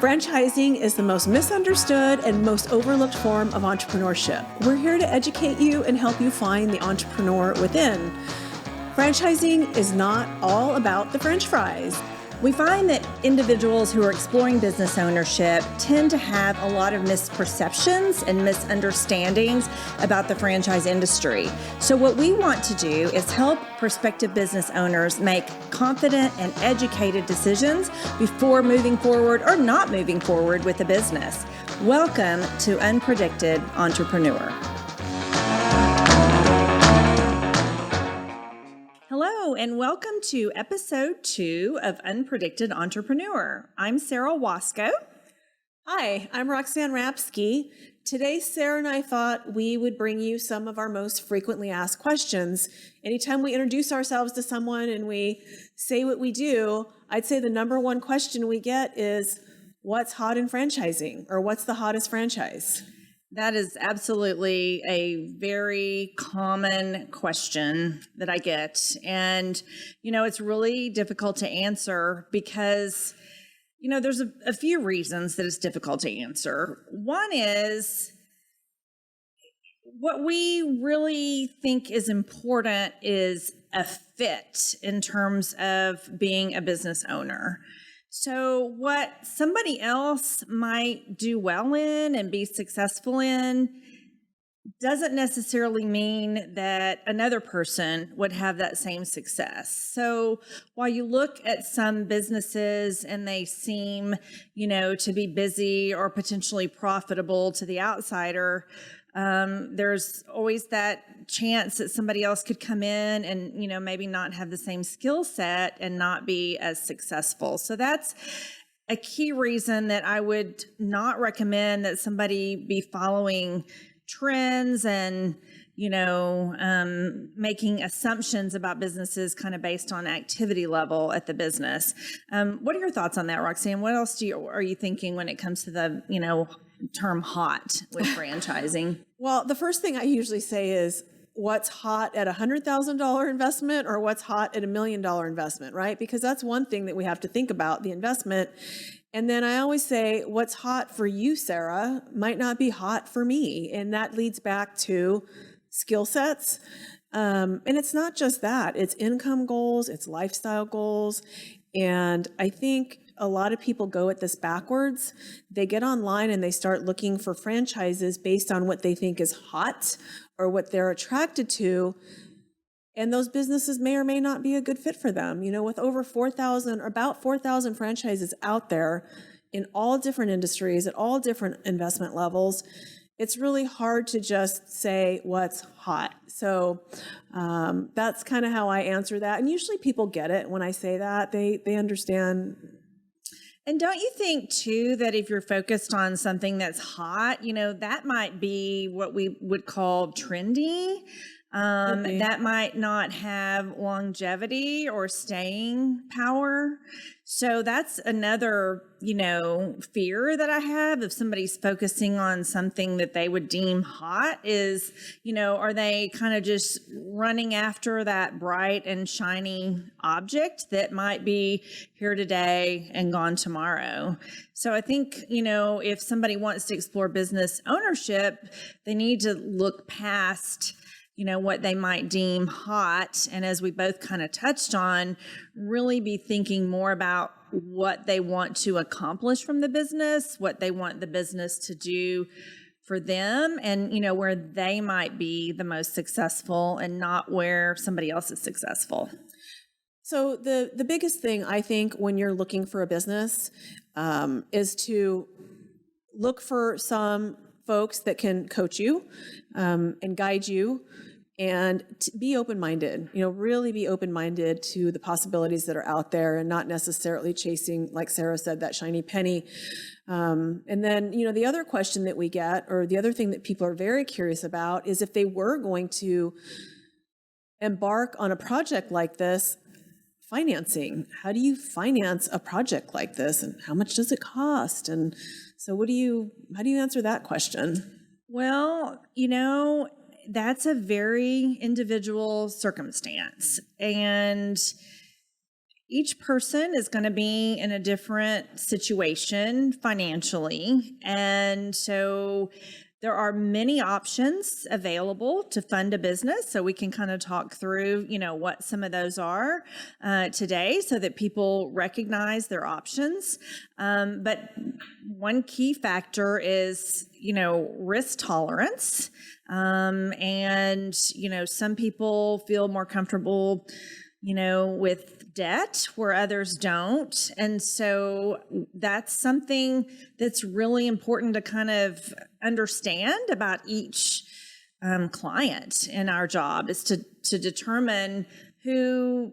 Franchising is the most misunderstood and most overlooked form of entrepreneurship. We're here to educate you and help you find the entrepreneur within. Franchising is not all about the French fries. We find that individuals who are exploring business ownership tend to have a lot of misperceptions and misunderstandings about the franchise industry. So what we want to do is help prospective business owners make confident and educated decisions before moving forward or not moving forward with a business. Welcome to Unpredicted Entrepreneur. Hello, and welcome to episode 2 of Unpredicted Entrepreneur. I'm Sarah Wasco. Hi, I'm Roxanne Rapsky. Today, Sarah and I thought we would bring you some of our most frequently asked questions. Anytime we introduce ourselves to someone and we say what we do, I'd say the number one question we get is, what's hot in franchising? Or what's the hottest franchise? That is absolutely a very common question that I get. And, it's really difficult to answer because, there's a few reasons that it's difficult to answer. One is what we really think is important is a fit in terms of being a business owner. So what somebody else might do well in and be successful in doesn't necessarily mean that another person would have that same success. So while you look at some businesses and they seem, to be busy or potentially profitable to the outsider, there's always that chance that somebody else could come in and, maybe not have the same skill set and not be as successful. So that's a key reason that I would not recommend that somebody be following trends and, making assumptions about businesses kind of based on activity level at the business. What are your thoughts on that, Roxanne? What else are you thinking when it comes to the, term hot with franchising? Well, the first thing I usually say is, what's hot at $100,000 investment or what's hot at $1 million investment, right? Because that's one thing that we have to think about, the investment. And then I always say, what's hot for you, Sarah, might not be hot for me. And that leads back to skill sets. And it's not just that, it's income goals, it's lifestyle goals. And I think a lot of people go at this backwards. They get online and they start looking for franchises based on what they think is hot or what they're attracted to. And those businesses may or may not be a good fit for them. With over 4,000 or about 4,000 franchises out there in all different industries at all different investment levels, it's really hard to just say what's hot. So that's kind of how I answer that. And usually people get it when I say that. They understand. And don't you think, too, that if you're focused on something that's hot, that might be what we would call trendy? That might not have longevity or staying power. So that's another, fear that I have if somebody's focusing on something that they would deem hot is, are they kind of just running after that bright and shiny object that might be here today and gone tomorrow? So I think, if somebody wants to explore business ownership, they need to look past what they might deem hot. And as we both kind of touched on, really be thinking more about what they want to accomplish from the business, what they want the business to do for them, and, where they might be the most successful and not where somebody else is successful. So the biggest thing I think when you're looking for a business is to look for some folks that can coach you and guide you and be open-minded, really be open-minded to the possibilities that are out there and not necessarily chasing, like Sarah said, that shiny penny. And then, the other question that we get, or the other thing that people are very curious about, is if they were going to embark on a project like this, financing. How do you finance a project like this, and how much does it cost? And so how do you answer that question? Well, that's a very individual circumstance. And each person is going to be in a different situation financially. And so there are many options available to fund a business. So we can kind of talk through, what some of those are today so that people recognize their options. But one key factor is, risk tolerance. And, some people feel more comfortable, with debt where others don't. And so that's something that's really important to kind of understand about each client in our job, is to determine who,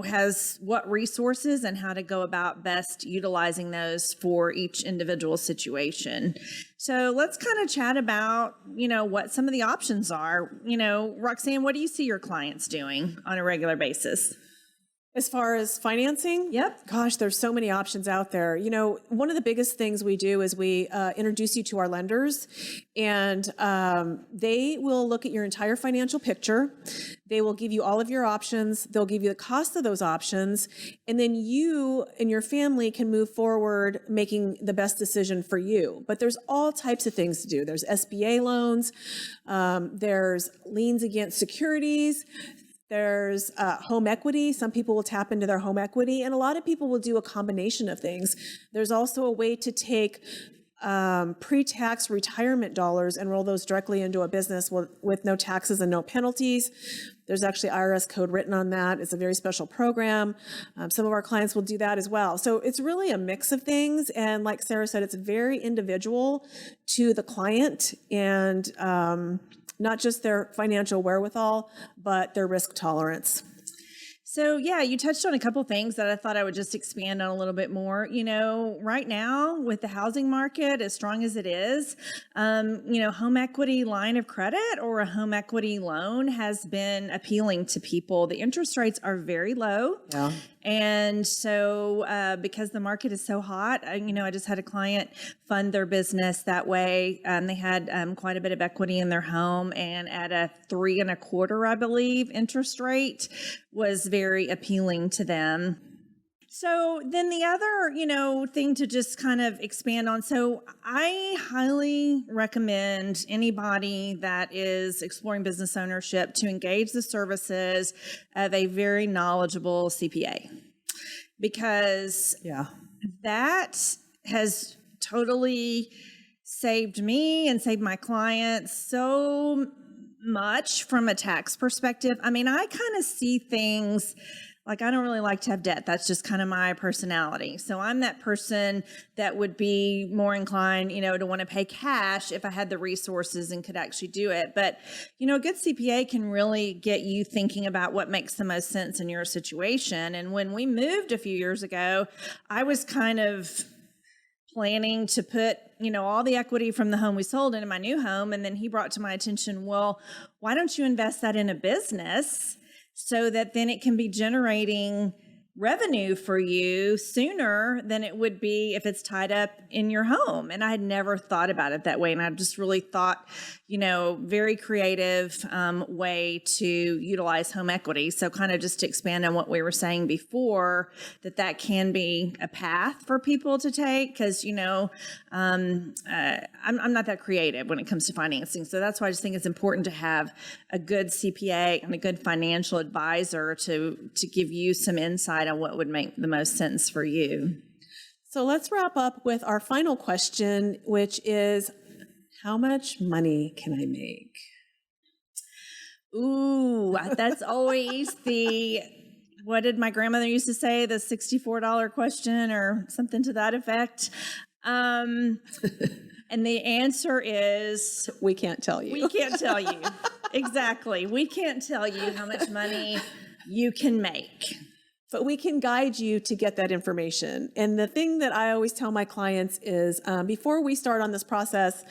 has what resources and how to go about best utilizing those for each individual situation. So let's kind of chat about, what some of the options are. Roxanne, what do you see your clients doing on a regular basis? As far as financing? Yep. Gosh, there's so many options out there. One of the biggest things we do is we introduce you to our lenders, and they will look at your entire financial picture. They will give you all of your options. They'll give you the cost of those options. And then you and your family can move forward making the best decision for you. But there's all types of things to do. There's SBA loans. There's liens against securities. There's home equity. Some people will tap into their home equity, and a lot of people will do a combination of things. There's also a way to take pre-tax retirement dollars and roll those directly into a business with no taxes and no penalties. There's actually IRS code written on that. It's a very special program. Some of our clients will do that as well. So it's really a mix of things. And like Sarah said, it's very individual to the client, and not just their financial wherewithal, but their risk tolerance. So yeah, you touched on a couple things that I thought I would just expand on a little bit more. Right now with the housing market as strong as it is, home equity line of credit or a home equity loan has been appealing to people. The interest rates are very low. Yeah. And so because the market is so hot, I just had a client fund their business that way. They had quite a bit of equity in their home, and at a 3.25%, I believe, interest rate was very appealing to them. So then the other, thing to just kind of expand on. So I highly recommend anybody that is exploring business ownership to engage the services of a very knowledgeable CPA, because that has totally saved me and saved my clients so much from a tax perspective. I mean, I kind of see things like, I don't really like to have debt. That's just kind of my personality. So I'm that person that would be more inclined, to want to pay cash if I had the resources and could actually do it. But, a good CPA can really get you thinking about what makes the most sense in your situation. And when we moved a few years ago, I was kind of planning to put, all the equity from the home we sold into my new home. And then he brought to my attention, well, why don't you invest that in a business so that then it can be generating revenue for you sooner than it would be if it's tied up in your home. And I had never thought about it that way. And I just really thought, very creative way to utilize home equity. So kind of just to expand on what we were saying before, that can be a path for people to take, because, I'm not that creative when it comes to financing. So that's why I just think it's important to have a good CPA and a good financial advisor to give you some insight on what would make the most sense for you. So let's wrap up with our final question, which is, how much money can I make? Ooh, that's always what did my grandmother used to say? The $64 question or something to that effect. And the answer is, we can't tell you. We can't tell you. Exactly. We can't tell you how much money you can make. But we can guide you to get that information. And the thing that I always tell my clients is, before we start on this process,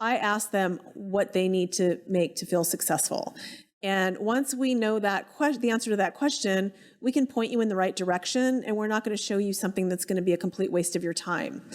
I ask them what they need to make to feel successful. And once we know the answer to that question, we can point you in the right direction, and we're not going to show you something that's going to be a complete waste of your time.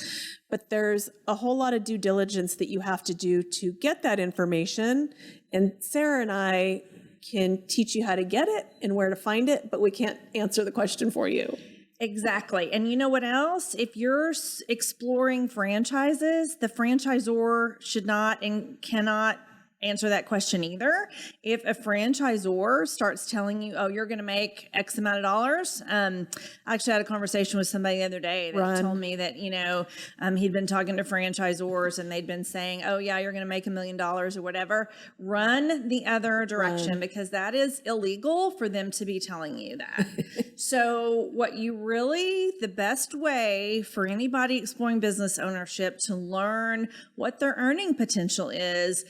But there's a whole lot of due diligence that you have to do to get that information. And Sarah and I can teach you how to get it and where to find it, but we can't answer the question for you. Exactly. And you know what else? If you're exploring franchises, the franchisor should not and cannot answer that question either. If a franchisor starts telling you, oh, you're going to make X amount of dollars. I actually had a conversation with somebody the other day that told me that, he'd been talking to franchisors and they'd been saying, oh yeah, you're going to make $1 million or whatever. Run the other direction because that is illegal for them to be telling you that. So the best way for anybody exploring business ownership to learn what their earning potential is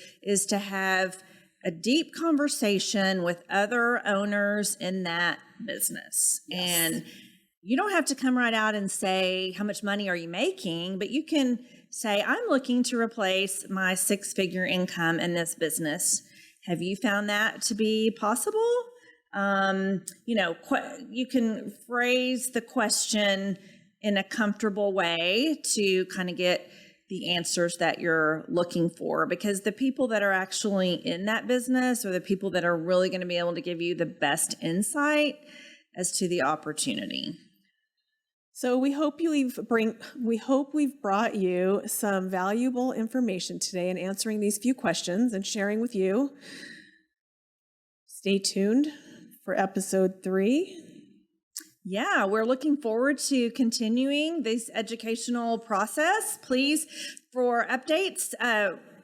to have a deep conversation with other owners in that business. Yes. And you don't have to come right out and say, how much money are you making? But you can say, I'm looking to replace my 6-figure income in this business. Have you found that to be possible? You can phrase the question in a comfortable way to kind of get the answers that you're looking for, because the people that are actually in that business are the people that are really going to be able to give you the best insight as to the opportunity. So we hope we've brought you some valuable information today in answering these few questions and sharing with you. Stay tuned for episode 3. Yeah, we're looking forward to continuing this educational process. Please, for updates,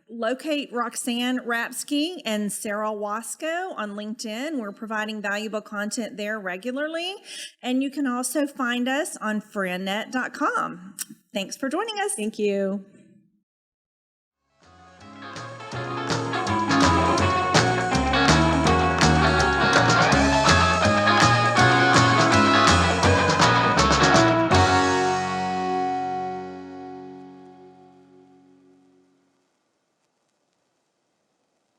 locate Roxanne Rapsky and Sarah Wasco on LinkedIn. We're providing valuable content there regularly. And you can also find us on friendnet.com. Thanks for joining us. Thank you.